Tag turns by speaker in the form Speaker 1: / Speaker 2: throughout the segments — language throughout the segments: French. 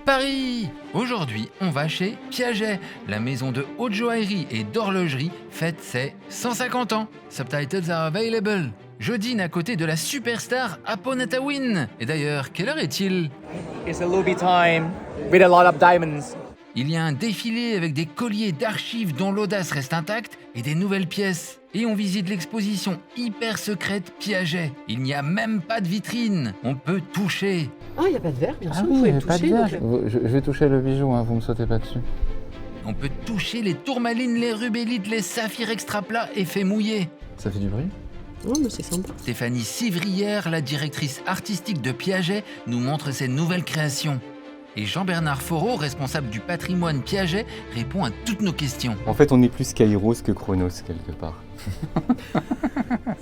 Speaker 1: Paris. Aujourd'hui, on va chez Piaget. La maison de haute joaillerie et d'horlogerie fête ses 150 ans. Subtitles are available. Je dîne à côté de la superstar Apo Natawin. Et d'ailleurs, quelle heure est-il?
Speaker 2: It's a Louis time with a lot of diamonds.
Speaker 1: Il y a un défilé avec des colliers d'archives dont l'audace reste intacte et des nouvelles pièces. Et on visite l'exposition hyper secrète Piaget. Il n'y a même pas de vitrine. On peut toucher.
Speaker 3: Ah, il n'y a pas de verre, bien sûr,
Speaker 4: oui,
Speaker 3: vous pouvez le
Speaker 4: pas de
Speaker 3: toucher.
Speaker 4: verre.
Speaker 3: Donc,
Speaker 4: Je vais toucher le bijou, hein, vous me sautez pas dessus.
Speaker 1: On peut toucher les tourmalines, les rubélites, les saphirs extra plats effets mouillés.
Speaker 4: Ça fait du bruit?
Speaker 3: oh, mais c'est sympa.
Speaker 1: Stéphanie Sivrière, la directrice artistique de Piaget, nous montre ses nouvelles créations. Et Jean-Bernard Foreau, responsable du patrimoine Piaget, répond à toutes nos questions.
Speaker 5: En fait, on est plus Kairos que Chronos, quelque part.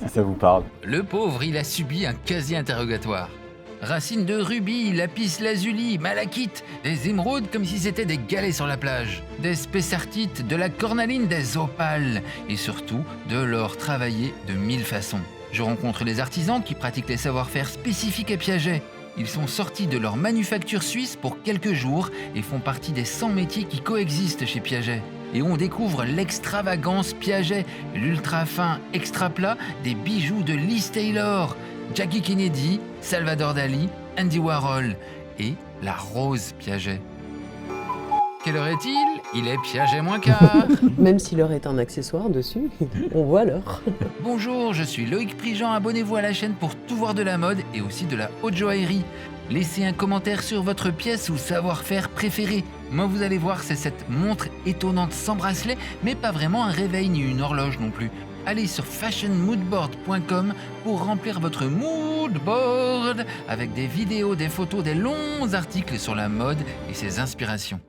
Speaker 5: Si ça vous parle.
Speaker 1: Le pauvre, il a subi un quasi-interrogatoire. Racines de rubis, lapis lazuli, malachite, des émeraudes comme si c'était des galets sur la plage, des spessartites, de la cornaline, des opales et surtout de l'or travaillé de 1000 façons. Je rencontre les artisans qui pratiquent les savoir-faire spécifiques à Piaget. Ils sont sortis de leur manufacture suisse pour quelques jours et font partie des 100 métiers qui coexistent chez Piaget. Et on découvre l'extravagance Piaget, l'ultra fin extra plat des bijoux de Liz Taylor, Jackie Kennedy, Salvador Dali, Andy Warhol et la rose Piaget. Quelle heure est-il? Il est Piaget moins quart.
Speaker 3: Même si l'heure est un accessoire dessus, on voit l'heure.
Speaker 1: Bonjour, je suis Loïc Prigent, abonnez-vous à la chaîne pour tout voir de la mode et aussi de la haute joaillerie. Laissez un commentaire sur votre pièce ou savoir-faire préféré. Moi vous allez voir, c'est cette montre étonnante sans bracelet, mais pas vraiment un réveil ni une horloge non plus. Allez sur fashionmoodboard.com pour remplir votre moodboard avec des vidéos, des photos, des longs articles sur la mode et ses inspirations.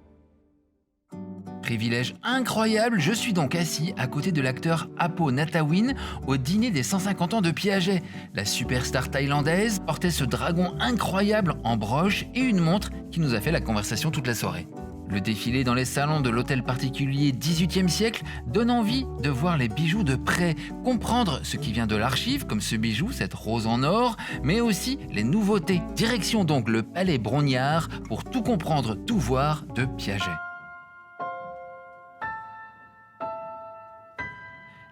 Speaker 1: Privilège incroyable, je suis donc assis à côté de l'acteur Apo Natawin au dîner des 150 ans de Piaget. La superstar thaïlandaise portait ce dragon incroyable en broche et une montre qui nous a fait la conversation toute la soirée. Le défilé dans les salons de l'hôtel particulier 18e siècle donne envie de voir les bijoux de près, comprendre ce qui vient de l'archive, comme ce bijou, cette rose en or, mais aussi les nouveautés. Direction donc le Palais Brongniart pour tout comprendre, tout voir de Piaget.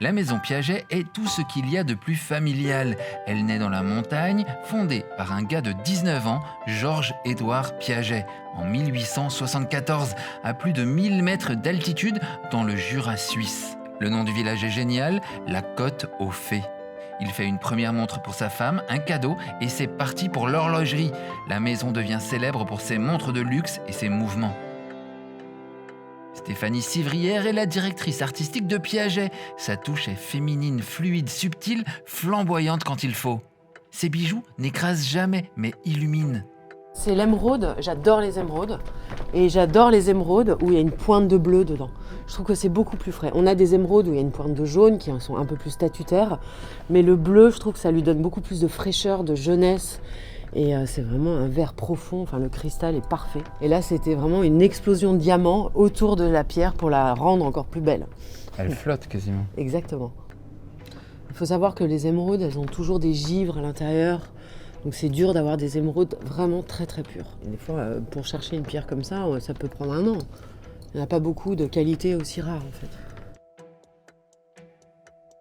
Speaker 1: La maison Piaget est tout ce qu'il y a de plus familial. Elle naît dans la montagne, fondée par un gars de 19 ans, Georges-Édouard Piaget, en 1874, à plus de 1000 mètres d'altitude dans le Jura suisse. Le nom du village est génial, la Côte aux Fées. Il fait une première montre pour sa femme, un cadeau, et c'est parti pour l'horlogerie. La maison devient célèbre pour ses montres de luxe et ses mouvements. Stéphanie Sivrière est la directrice artistique de Piaget. Sa touche est féminine, fluide, subtile, flamboyante quand il faut. Ses bijoux n'écrasent jamais, mais illuminent.
Speaker 3: C'est l'émeraude, j'adore les émeraudes. Et j'adore les émeraudes où il y a une pointe de bleu dedans. Je trouve que c'est beaucoup plus frais. On a des émeraudes où il y a une pointe de jaune qui sont un peu plus statutaires. Mais le bleu, je trouve que ça lui donne beaucoup plus de fraîcheur, de jeunesse. Et c'est vraiment un vert profond, enfin le cristal est parfait. Et là, c'était vraiment une explosion de diamants autour de la pierre pour la rendre encore plus belle.
Speaker 4: Elle flotte quasiment.
Speaker 3: Exactement. Il faut savoir que les émeraudes, elles ont toujours des givres à l'intérieur. Donc c'est dur d'avoir des émeraudes vraiment très très pures. Et des fois, pour chercher une pierre comme ça peut prendre un an. Il n'y en a pas beaucoup de qualité aussi rare en fait.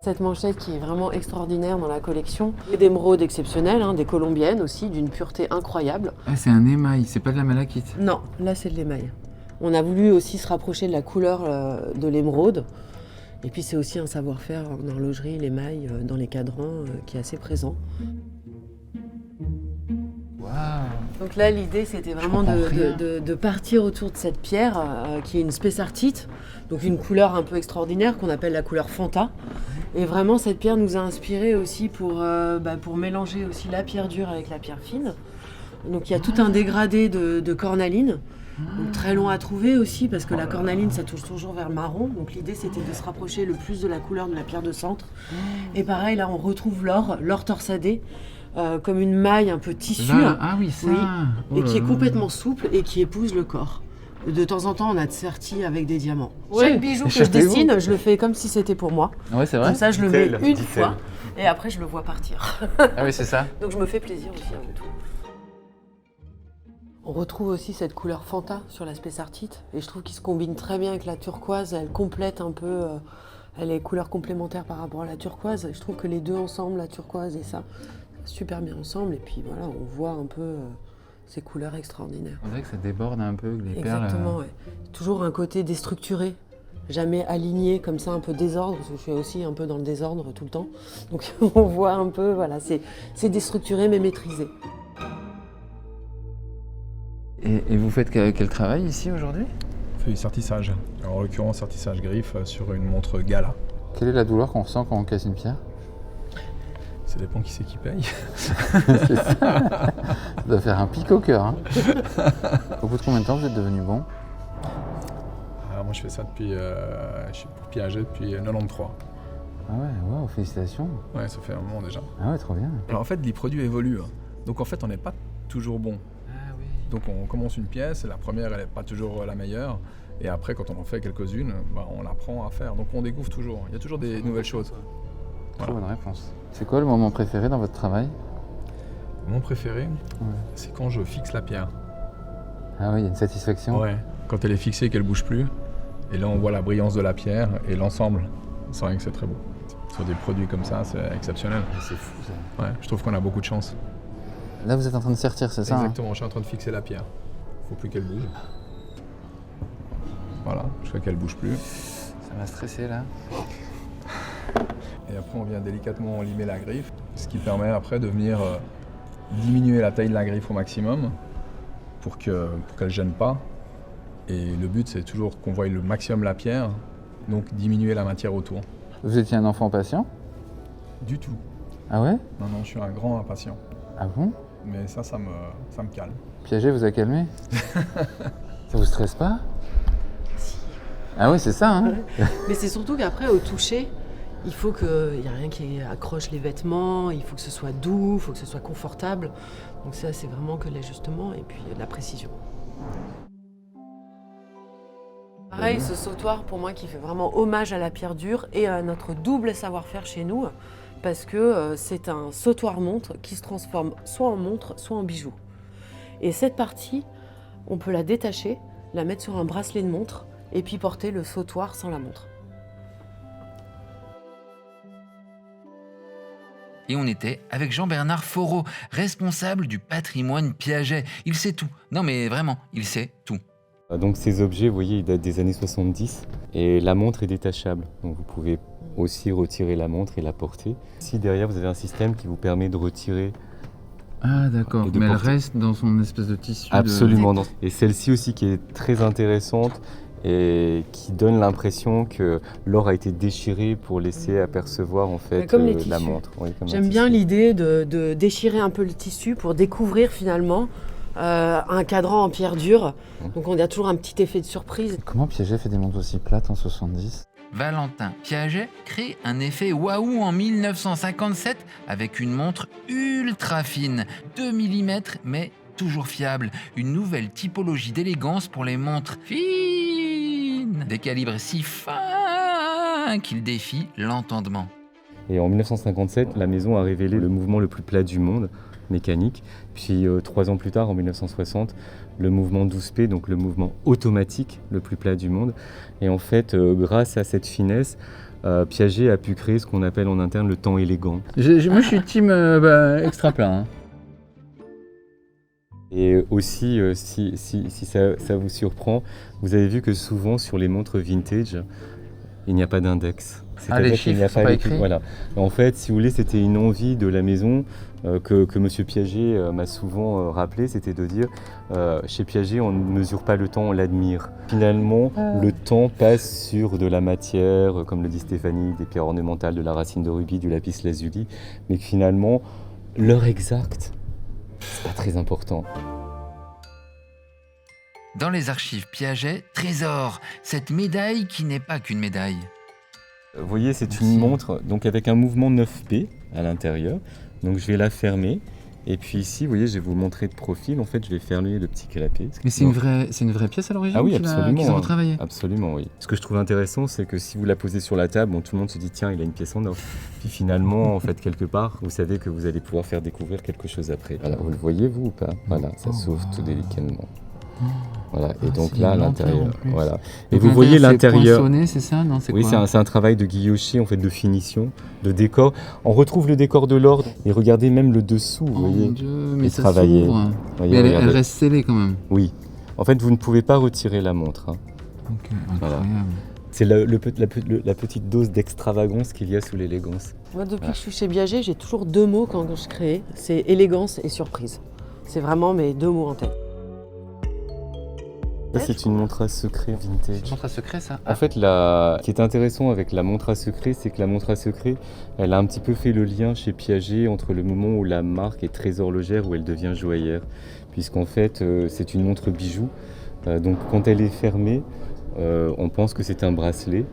Speaker 3: Cette manchette qui est vraiment extraordinaire dans la collection. Et d'émeraudes exceptionnelles, des colombiennes aussi, d'une pureté incroyable.
Speaker 4: Ah, c'est un émail, c'est pas de la malachite.
Speaker 3: Non, là c'est de l'émail. On a voulu aussi se rapprocher de la couleur de l'émeraude. Et puis c'est aussi un savoir-faire en horlogerie, l'émail dans les cadrans qui est assez présent.
Speaker 4: Waouh.
Speaker 3: Donc là l'idée c'était vraiment de partir autour de cette pierre qui est une spessartite, donc une couleur un peu extraordinaire qu'on appelle la couleur Fanta. Et vraiment cette pierre nous a inspiré aussi pour mélanger aussi la pierre dure avec la pierre fine. Donc il y a tout un dégradé de cornaline. Donc très long à trouver aussi parce que la cornaline ça touche toujours vers le marron. Donc l'idée c'était de se rapprocher le plus de la couleur de la pierre de centre. Et pareil là on retrouve l'or torsadé comme une maille un peu tissu.
Speaker 4: Là, ah oui ça.
Speaker 3: Oui,
Speaker 4: Oh
Speaker 3: et qui est
Speaker 4: là.
Speaker 3: complètement souple et qui épouse le corps. De temps en temps on a serti avec des diamants.
Speaker 4: Ouais.
Speaker 3: Chaque bijou que je
Speaker 4: Échappez-vous.
Speaker 3: dessine je le fais comme si c'était pour moi.
Speaker 4: Ouais c'est vrai.
Speaker 3: Comme ça je le mets
Speaker 5: Dit-elle,
Speaker 3: une
Speaker 5: dit-elle.
Speaker 3: fois et après je le vois partir.
Speaker 4: Ah oui c'est ça.
Speaker 3: Donc je me fais plaisir aussi avant tout. On retrouve aussi cette couleur Fanta sur la spessartite et je trouve qu'il se combine très bien avec la turquoise, elle complète un peu, elle est couleur complémentaire par rapport à la turquoise. Je trouve que les deux ensemble, la turquoise et ça, super bien ensemble et puis voilà, on voit un peu ces couleurs extraordinaires.
Speaker 4: On dirait que ça déborde un peu, que les
Speaker 3: Exactement,
Speaker 4: perles.
Speaker 3: ouais. Toujours un côté déstructuré, jamais aligné comme ça, un peu désordre, parce que je suis aussi un peu dans le désordre tout le temps. Donc on voit un peu, voilà, c'est déstructuré mais maîtrisé.
Speaker 4: Et vous faites quel travail ici aujourd'hui?
Speaker 6: On fait du sertissage. En l'occurrence, sertissage griffe sur une montre Gala.
Speaker 4: Quelle est la douleur qu'on ressent quand on casse une pierre?
Speaker 6: Ça dépend qui c'est qui paye.
Speaker 4: Ça doit faire un pic au cœur. Hein. Au bout de combien de temps vous êtes devenu bon?
Speaker 6: Moi, je fais ça depuis, je suis pour Piaget depuis 93.
Speaker 4: Ah ouais, wow, félicitations.
Speaker 6: Ouais, ça fait un moment déjà.
Speaker 4: Ah ouais, trop bien.
Speaker 6: Alors en fait, les produits évoluent. Donc en fait, on n'est pas toujours bon.
Speaker 4: Ah oui.
Speaker 6: Donc on commence une pièce, la première, elle n'est pas toujours la meilleure. Et après, quand on en fait quelques-unes, on apprend à faire. Donc on découvre toujours. Il y a toujours des nouvelles choses.
Speaker 4: Trop bonne réponse. C'est quoi le moment préféré dans votre travail?
Speaker 6: Mon préféré, c'est quand je fixe la pierre.
Speaker 4: Ah oui, il y a une satisfaction.
Speaker 6: Ouais. Quand elle est fixée, qu'elle bouge plus. Et là, on voit la brillance de la pierre et l'ensemble. C'est vrai que c'est très beau. Sur des produits comme ça, c'est exceptionnel.
Speaker 4: C'est fou ça.
Speaker 6: Ouais, je trouve qu'on a beaucoup de chance.
Speaker 4: Là, vous êtes en train de sertir, c'est ça?
Speaker 6: Exactement, je suis en train de fixer la pierre. Faut plus qu'elle bouge. Voilà, jusqu'à qu'elle bouge plus.
Speaker 4: Ça m'a stressé là.
Speaker 6: Et après, on vient délicatement limer la griffe, ce qui permet après de venir diminuer la taille de la griffe au maximum pour qu'elle ne gêne pas. Et le but, c'est toujours qu'on voie le maximum la pierre, donc diminuer la matière autour.
Speaker 4: Vous étiez un enfant patient?
Speaker 6: Du tout.
Speaker 4: Ah ouais?
Speaker 6: Non, non, je suis un grand impatient.
Speaker 4: Ah bon?
Speaker 6: Mais ça me calme.
Speaker 4: Piaget vous a calmé? Ça vous stresse pas? Ah oui, c'est ça, hein?
Speaker 3: Mais c'est surtout qu'après, au toucher, il faut qu'il n'y ait rien qui accroche les vêtements, il faut que ce soit doux, il faut que ce soit confortable. Donc ça, c'est vraiment que l'ajustement et puis la précision. Pareil, ce sautoir, pour moi, qui fait vraiment hommage à la pierre dure et à notre double savoir-faire chez nous, parce que c'est un sautoir-montre qui se transforme soit en montre, soit en bijou. Et cette partie, on peut la détacher, la mettre sur un bracelet de montre, et puis porter le sautoir sans la montre.
Speaker 1: Et on était avec Jean-Bernard Foreau, responsable du patrimoine Piaget. Il sait tout. Non mais vraiment, il sait tout.
Speaker 5: Donc ces objets, vous voyez, ils datent des années 70 et la montre est détachable. Donc vous pouvez aussi retirer la montre et la porter. Si derrière vous avez un système qui vous permet de retirer.
Speaker 4: Ah d'accord,
Speaker 5: Et de
Speaker 4: mais elle
Speaker 5: porter.
Speaker 4: reste dans son espèce de tissu.
Speaker 5: Absolument. Et celle-ci aussi qui est très intéressante et qui donne l'impression que l'or a été déchiré pour laisser apercevoir en fait
Speaker 3: Comme les
Speaker 5: la
Speaker 3: tissus.
Speaker 5: montre. Oui, comme un
Speaker 3: J'aime bien
Speaker 5: tissu.
Speaker 3: l'idée de déchirer un peu le tissu pour découvrir finalement un cadran en pierre dure. Donc on a toujours un petit effet de surprise.
Speaker 4: Comment Piaget fait des montres aussi plates en 70?
Speaker 1: Valentin Piaget crée un effet waouh en 1957 avec une montre ultra fine, 2 mm mais toujours fiable. Une nouvelle typologie d'élégance pour les montres fines, des calibres si fins qu'ils défient l'entendement.
Speaker 5: Et en 1957, la maison a révélé le mouvement le plus plat du monde, mécanique. Puis 3 ans plus tard, en 1960, le mouvement 12P, donc le mouvement automatique le plus plat du monde. Et en fait, grâce à cette finesse, Piaget a pu créer ce qu'on appelle en interne le temps élégant.
Speaker 4: Moi je suis team extra plat. Hein.
Speaker 5: Et aussi, si ça vous surprend, vous avez vu que souvent sur les montres vintage, il n'y a pas d'index.
Speaker 4: Ah, les
Speaker 5: C'est-à-dire qu'il n'y a
Speaker 4: chiffres sont pas
Speaker 5: les-
Speaker 4: écrits.
Speaker 5: Voilà. En fait, si vous voulez, c'était une envie de la maison que M. Piaget m'a souvent rappelé, c'était de dire chez Piaget, on ne mesure pas le temps, on l'admire. Finalement, le temps passe sur de la matière, comme le dit Stéphanie, des pierres ornementales, de la racine de rubis, du lapis lazuli, mais que finalement, l'heure exacte, c'est pas très important.
Speaker 1: Dans les archives Piaget, trésor, cette médaille qui n'est pas qu'une médaille.
Speaker 5: Vous voyez, c'est
Speaker 4: Merci.
Speaker 5: une montre donc avec un mouvement 9P à l'intérieur. Donc je vais la fermer Et puis ici, vous voyez, je vais vous montrer de profil. En fait, je vais fermer le petit canapé.
Speaker 1: Mais c'est une vraie pièce à l'origine.
Speaker 5: Ah oui,
Speaker 1: qu'ils
Speaker 5: absolument.
Speaker 1: ont retravaillé.
Speaker 5: Absolument, oui. Ce que je trouve intéressant, c'est que si vous la posez sur la table, bon, tout le monde se dit tiens, il a une pièce en or. Puis finalement, en fait, quelque part, vous savez que vous allez pouvoir faire découvrir quelque chose après. Voilà, vous le voyez vous ou pas? Voilà, ça s'ouvre tout délicatement. Voilà, et donc là, à l'intérieur, voilà. Et vous voyez l'intérieur.
Speaker 1: C'est ça, non?
Speaker 5: Oui, c'est un travail de guilloché, en fait, de finition, de décor. On retrouve le décor de l'ordre. Et regardez même le dessous, vous voyez.
Speaker 1: Mon Dieu, mais ça
Speaker 5: travaillé.
Speaker 1: s'ouvre.
Speaker 5: Voyez,
Speaker 1: Mais elle reste scellée quand même.
Speaker 5: Oui. En fait, vous ne pouvez pas retirer la montre. Hein.
Speaker 1: Ok, incroyable.
Speaker 5: C'est la petite dose d'extravagance qu'il y a sous l'élégance.
Speaker 3: Moi, depuis que je suis chez Piaget, j'ai toujours 2 mots quand je crée, c'est élégance et surprise. C'est vraiment mes 2 mots en tête.
Speaker 5: Ça, c'est une montre à secret vintage.
Speaker 1: C'est une montre à secret, ça?
Speaker 5: En fait, ce qui est intéressant avec la montre à secret, c'est que la montre à secret, elle a un petit peu fait le lien chez Piaget entre le moment où la marque est très horlogère, où elle devient joaillère. Puisqu'en fait, c'est une montre bijou. Donc quand elle est fermée, on pense que c'est un bracelet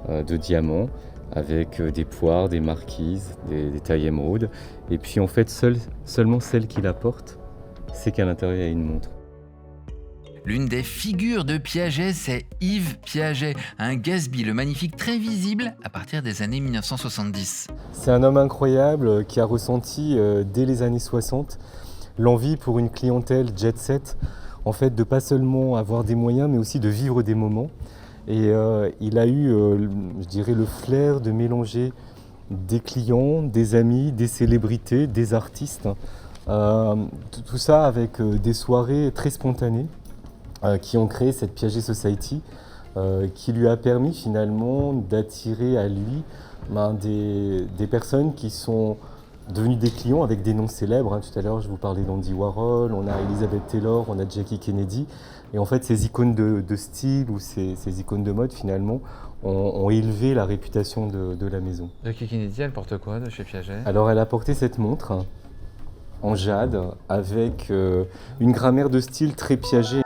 Speaker 5: de diamants avec des poires, des marquises, des tailles émeraudes. Et puis en fait, seulement celle qui la porte sait qu'à l'intérieur, il y a une montre.
Speaker 1: L'une des figures de Piaget, c'est Yves Piaget, un Gatsby, le magnifique très visible à partir des années 1970.
Speaker 5: C'est un homme incroyable qui a ressenti dès les années 60 l'envie pour une clientèle jet set, en fait de pas seulement avoir des moyens mais aussi de vivre des moments. Et il a eu, je dirais, le flair de mélanger des clients, des amis, des célébrités, des artistes, tout ça avec des soirées très spontanées. Qui ont créé cette Piaget Society, qui lui a permis finalement d'attirer à lui des personnes qui sont devenues des clients avec des noms célèbres. Hein. Tout à l'heure, je vous parlais d'Andy Warhol, on a Elizabeth Taylor, on a Jackie Kennedy. Et en fait, ces icônes de style ou ces icônes de mode, finalement, ont élevé la réputation de la maison.
Speaker 1: Jackie Kennedy, elle porte quoi de chez Piaget?
Speaker 5: Alors, elle a porté cette montre en jade avec une grammaire de style très Piaget.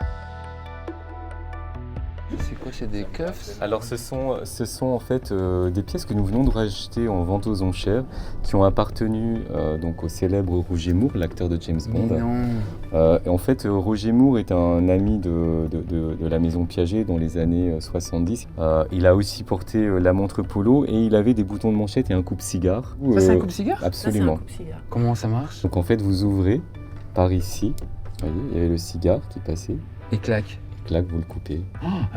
Speaker 1: C'est quoi, c'est des cuffs?
Speaker 5: Alors ce sont en fait des pièces que nous venons de racheter en vente aux enchères qui ont appartenu donc au célèbre Roger Moore, l'acteur de James Bond. Et en fait Roger Moore est un ami de la maison Piaget dans les années 70. Il a aussi porté la montre Polo et il avait des boutons de manchette et un coupe-cigare.
Speaker 1: Ça c'est un coupe-cigare?
Speaker 5: Absolument.
Speaker 1: Comment ça marche?
Speaker 5: Donc en fait vous ouvrez par ici, vous voyez, il y avait le cigare qui passait.
Speaker 1: Et clac.
Speaker 5: Clac, vous le coupez.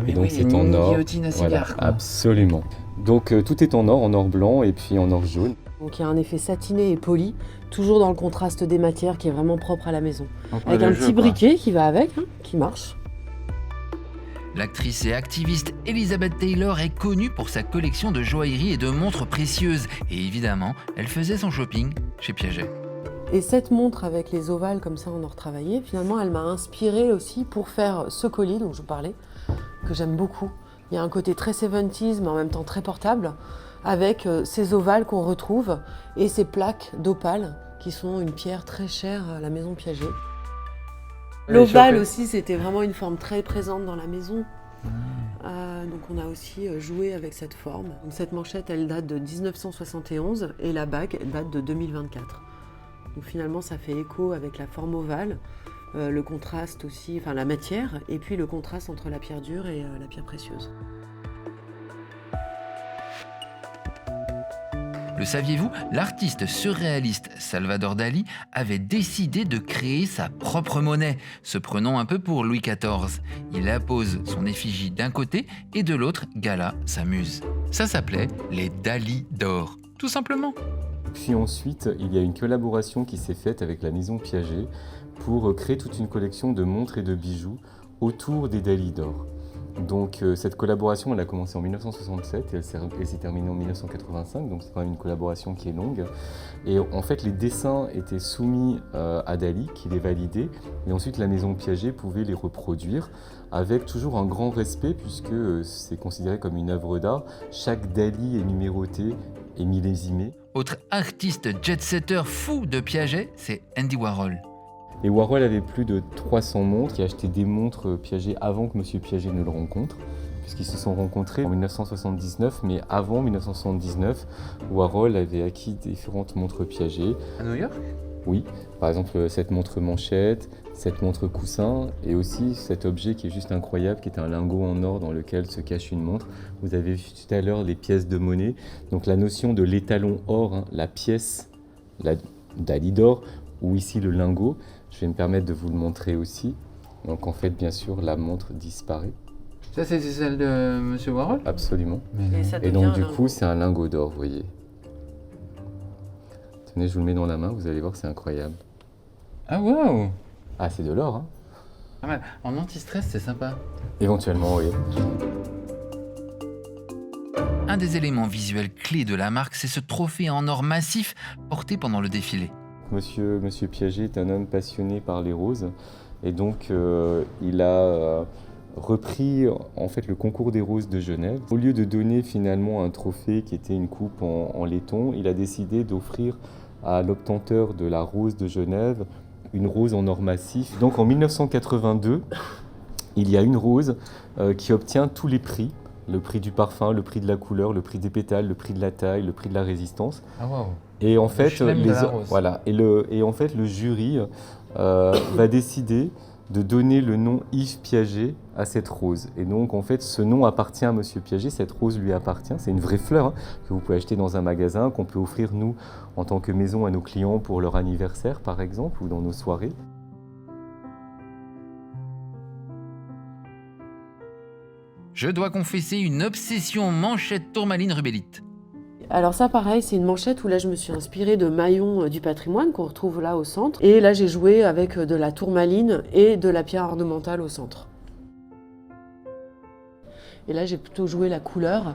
Speaker 1: Mais
Speaker 5: et donc
Speaker 1: oui,
Speaker 5: c'est en or.
Speaker 1: Guillotine à cigare,
Speaker 5: voilà,
Speaker 1: quoi.
Speaker 5: absolument. Donc tout est en or blanc et puis en or jaune.
Speaker 3: Donc il y a un effet satiné et poli, toujours dans le contraste des matières qui est vraiment propre à la maison. Avec un petit briquet qui va avec, hein, qui marche.
Speaker 1: L'actrice et activiste Elizabeth Taylor est connue pour sa collection de joaillerie et de montres précieuses. Et évidemment, elle faisait son shopping chez Piaget.
Speaker 3: Et cette montre avec les ovales comme ça en or travaillé, finalement elle m'a inspirée aussi pour faire ce collier dont je vous parlais, que j'aime beaucoup. Il y a un côté très 70s mais en même temps très portable, avec ces ovales qu'on retrouve et ces plaques d'opale qui sont une pierre très chère à la maison Piaget. L'ovale aussi, c'était vraiment une forme très présente dans la maison. Donc on a aussi joué avec cette forme. Donc cette manchette, elle date de 1971 et la bague date de 2024. Donc finalement, ça fait écho avec la forme ovale, le contraste aussi, enfin la matière, et puis le contraste entre la pierre dure et la pierre précieuse.
Speaker 1: Le saviez-vous, l'artiste surréaliste Salvador Dali avait décidé de créer sa propre monnaie, se prenant un peu pour Louis XIV. Il appose son effigie d'un côté et de l'autre, Gala, sa muse. Ça s'appelait les Dali d'or, tout simplement.
Speaker 5: Puis ensuite, il y a une collaboration qui s'est faite avec la maison Piaget pour créer toute une collection de montres et de bijoux autour des Dali d'or. Donc cette collaboration, elle a commencé en 1967 et elle s'est terminée en 1985, donc c'est quand même une collaboration qui est longue. Et en fait, les dessins étaient soumis à Dali, qui les validait, et ensuite la maison Piaget pouvait les reproduire avec toujours un grand respect, puisque c'est considéré comme une œuvre d'art. Chaque Dali est numéroté et millésimé.
Speaker 1: Autre artiste jet-setter fou de Piaget, c'est Andy Warhol.
Speaker 5: Et Warhol avait plus de 300 montres, il a acheté des montres Piaget avant que M. Piaget ne le rencontre, puisqu'ils se sont rencontrés en 1979, mais avant 1979, Warhol avait acquis différentes montres Piaget.
Speaker 1: À New York ?
Speaker 5: Oui, par exemple cette montre manchette, cette montre coussin et aussi cet objet qui est juste incroyable, qui est un lingot en or dans lequel se cache une montre. Vous avez vu tout à l'heure les pièces de monnaie. Donc la notion de l'étalon or, hein, la pièce d'Alidor, ou ici le lingot, je vais me permettre de vous le montrer aussi. Donc en fait, bien sûr, la montre disparaît.
Speaker 4: Ça, c'est celle de Monsieur Warhol?
Speaker 5: Absolument.
Speaker 3: Et ça
Speaker 5: Et
Speaker 3: devient
Speaker 5: donc du
Speaker 3: un
Speaker 5: coup, c'est un lingot d'or, vous voyez. Tenez, je vous le mets dans la main, vous allez voir, c'est incroyable.
Speaker 4: Ah, waouh!
Speaker 5: Ah, c'est de l'or, hein?
Speaker 4: Pas mal. En anti-stress, c'est sympa.
Speaker 5: Éventuellement, oui.
Speaker 1: Un des éléments visuels clés de la marque, c'est ce trophée en or massif porté pendant le défilé.
Speaker 5: Monsieur Piaget est un homme passionné par les roses et donc il a repris en fait le concours des roses de Genève. Au lieu de donner finalement un trophée qui était une coupe en laiton, il a décidé d'offrir à l'obtenteur de la rose de Genève une rose en or massif. Donc en 1982, il y a une rose qui obtient tous les prix. Le prix du parfum, le prix de la couleur, le prix des pétales, le prix de la taille, le prix de la résistance.
Speaker 4: Ah, waouh!
Speaker 5: Et en fait,
Speaker 4: chelem de la rose.
Speaker 5: voilà. Et en fait, le jury va décider de donner le nom Yves Piaget à cette rose. Et donc, en fait, ce nom appartient à Monsieur Piaget, cette rose lui appartient. C'est une vraie fleur hein, que vous pouvez acheter dans un magasin, qu'on peut offrir, nous, en tant que maison, à nos clients pour leur anniversaire, par exemple, ou dans nos soirées.
Speaker 1: Je dois confesser une obsession manchette tourmaline rubellite.
Speaker 3: Alors ça pareil, c'est une manchette où là je me suis inspirée de maillons du patrimoine qu'on retrouve là au centre. Et là j'ai joué avec de la tourmaline et de la pierre ornementale au centre. Et là j'ai plutôt joué la couleur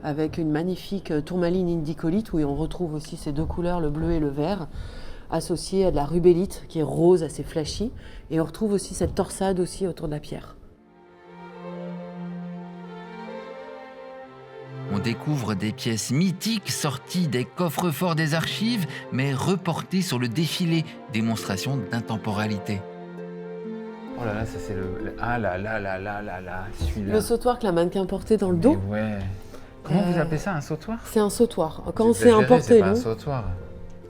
Speaker 3: avec une magnifique tourmaline indicolite où on retrouve aussi ces deux couleurs, le bleu et le vert, associées à de la rubellite qui est rose, assez flashy. Et on retrouve aussi cette torsade aussi autour de la pierre.
Speaker 1: On découvre des pièces mythiques sorties des coffres-forts des archives, mais reportées sur le défilé, démonstration d'intemporalité.
Speaker 4: Oh là là, ça c'est Ah là là là là là là, celui-là.
Speaker 3: Le sautoir que la mannequin portait dans le dos,
Speaker 4: Mais ouais. Comment vous appelez ça, un sautoir?
Speaker 3: c'est un sautoir. Quand
Speaker 4: C'est
Speaker 3: c'est un
Speaker 4: exagéré, c'est pas un
Speaker 3: porte-long,
Speaker 4: sautoir.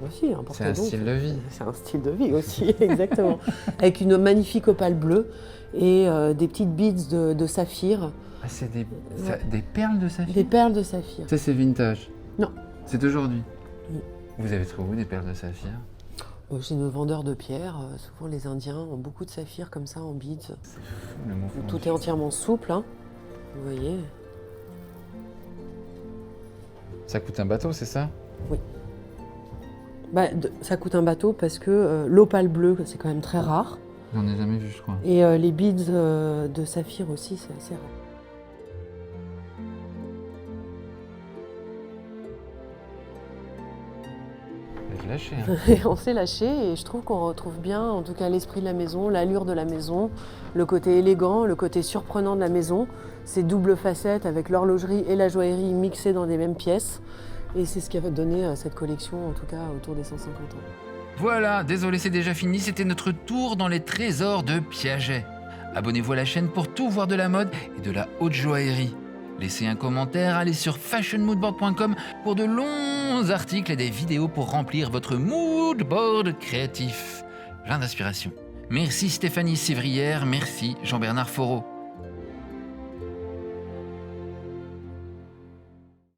Speaker 3: aussi, un
Speaker 4: C'est un
Speaker 3: porte-long,
Speaker 4: style de vie.
Speaker 3: c'est un style de vie aussi, exactement. Avec une magnifique opale bleue et des petites beads de saphir,
Speaker 4: Ah, c'est des perles de saphir?
Speaker 3: des perles de saphir.
Speaker 4: Ça, c'est vintage?
Speaker 3: Non.
Speaker 4: C'est d'aujourd'hui?
Speaker 3: Oui.
Speaker 4: Vous avez trouvé où des perles de saphir?
Speaker 3: Chez nos vendeurs de pierres, souvent les Indiens ont beaucoup de saphirs comme ça en beads.
Speaker 4: Le mouvement
Speaker 3: Tout
Speaker 4: du-
Speaker 3: est entièrement souple, hein. Vous voyez.
Speaker 4: Ça coûte un bateau, c'est ça?
Speaker 3: Ça coûte un bateau parce que l'opale bleue, c'est quand même très rare.
Speaker 4: J'en ai jamais vu, je crois.
Speaker 3: Et les beads de saphir aussi, c'est assez rare.
Speaker 4: Je lâché, hein.
Speaker 3: Et on s'est lâché et je trouve qu'on retrouve bien, en tout cas, l'esprit de la maison, l'allure de la maison, le côté élégant, le côté surprenant de la maison, ces doubles facettes avec l'horlogerie et la joaillerie mixées dans des mêmes pièces. Et c'est ce qui a donné cette collection, en tout cas, autour des 150 ans.
Speaker 1: Voilà, désolé, c'est déjà fini, c'était notre tour dans les trésors de Piaget. Abonnez-vous à la chaîne pour tout voir de la mode et de la haute joaillerie. Laissez un commentaire, allez sur fashionmoodboard.com pour de longs articles et des vidéos pour remplir votre moodboard créatif. Plein d'inspiration. Merci Stéphanie Sévrière, merci Jean-Bernard Foreau.